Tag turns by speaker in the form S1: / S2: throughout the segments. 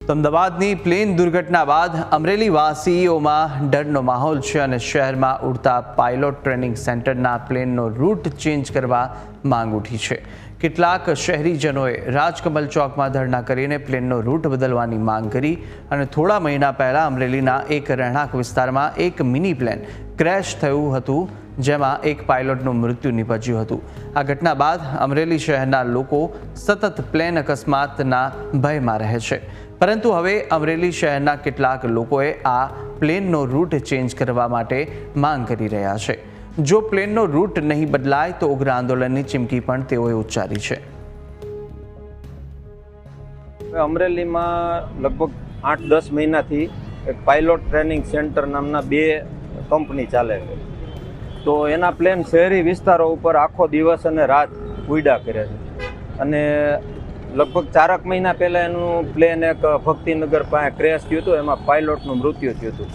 S1: તો અમદાવાદની પ્લેન દુર્ઘટના બાદ અમરેલી વાસીઓમાં ડરનો માહોલ છે અને શહેરમાં ઉડતા પાયલોટ ટ્રેનિંગ સેન્ટરના પ્લેનનો રૂટ ચેન્જ કરવા માંગ ઉઠી છે। કેટલાક શહેરીજનોએ રાજકમલ ચોકમાં ધરણા કરીને પ્લેનનો રૂટ બદલવાની માંગ કરી અને થોડા મહિના પહેલા અમરેલીના એક રહેણાંક વિસ્તારમાં એક મિની પ્લેન ક્રેશ થયું હતું, જેમાં એક પાયલોટનું મૃત્યુ નિપજ્યું હતું। આ ઘટના બાદ અમરેલી શહેરના લોકો સતત પ્લેન અકસ્માતના ભયમાં રહે છે, પરંતુ હવે અમરેલી શહેરના કેટલાક લોકોએ આ પ્લેનનો રૂટ ચેન્જ કરવા માટે માંગ કરી રહ્યા છે। જો પ્લેનનો રૂટ નહીં બદલાય તો ઉગ્ર આંદોલનની ચીમકી પણ તેઓએ ઉચ્ચારી છે।
S2: અમરેલીમાં લગભગ 8-10 મહિનાથી એક પાયલોટ ટ્રેનિંગ સેન્ટર નામના 2 કંપની ચાલે છે, તો એના પ્લેન શહેરી વિસ્તારો ઉપર આખો દિવસ અને રાત ઉડ્યા કરે છે અને લગભગ 4 મહિના પહેલાં એનું પ્લેન એક ભક્તિનગર પાસે ક્રેશ થયું હતું, એમાં પાયલોટનું મૃત્યુ થયું હતું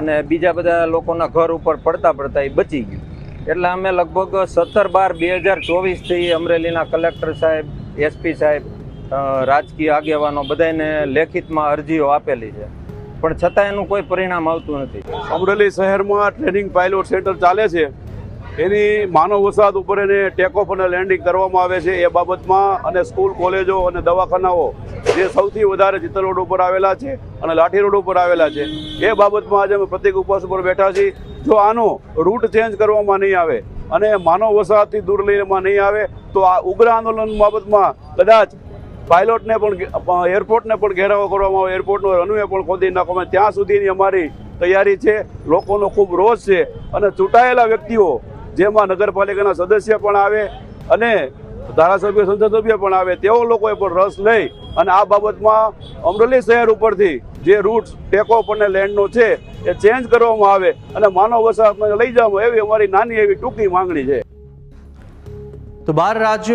S2: અને બીજા બધા લોકોના ઘર ઉપર પડતા એ બચી ગયું। એટલે અમે લગભગ 17/12/2024થી અમરેલીના કલેક્ટર સાહેબ, એસપી સાહેબ, રાજકીય આગેવાનો બધાને લેખિતમાં અરજીઓ આપેલી છે, પણ છતાં એનું કોઈ પરિણામ આવતું નથી।
S3: અમરેલી શહેરમાં ટ્રેનિંગ પાયલોટ સેન્ટર ચાલે છે, એની માનવ વસાહત ઉપર એને ટેક ઓફ અને લેન્ડિંગ કરવામાં આવે છે એ બાબતમાં, અને સ્કૂલ, કોલેજો અને દવાખાનાઓ જે સૌથી વધારે ચિત્તલ રોડ ઉપર આવેલા છે અને લાઠી રોડ ઉપર આવેલા છે એ બાબતમાં આજે અમે પ્રતિક ઉપવાસ ઉપર બેઠા છીએ। જો આનો રૂટ ચેન્જ કરવામાં નહીં આવે અને માનવ વસાહતથી દૂર લઈમાં નહીં આવે તો આ ઉગ્ર આંદોલન બાબતમાં કદાચ પાયલોટને પણ એરપોર્ટને પણ ઘેરાવો કરવામાં આવે, એરપોર્ટનો રનવે પણ ખોદી નાખવામાં, ત્યાં સુધીની અમારી તૈયારી છે। લોકોનો ખૂબ રોષ છે અને ચૂંટાયેલા વ્યક્તિઓ જેમાં નગરપાલિકાના સદસ્ય પણ આવે અને ધારાસભ્ય, સંસદ સભ્ય પણ આવે, તેઓ લોકોએ પણ રસ લઈ અને આ બાબતમાં અમરેલી શહેર ઉપરથી જે રૂટ ટેક ઓફ અને લેન્ડનો છે એ ચેન્જ કરવામાં આવે અને માનવ વસાહતમાં લઈ જવામાં, એવી અમારી નાની એવી ટૂંકી માંગણી છે।
S1: તો 12 રાજ્યો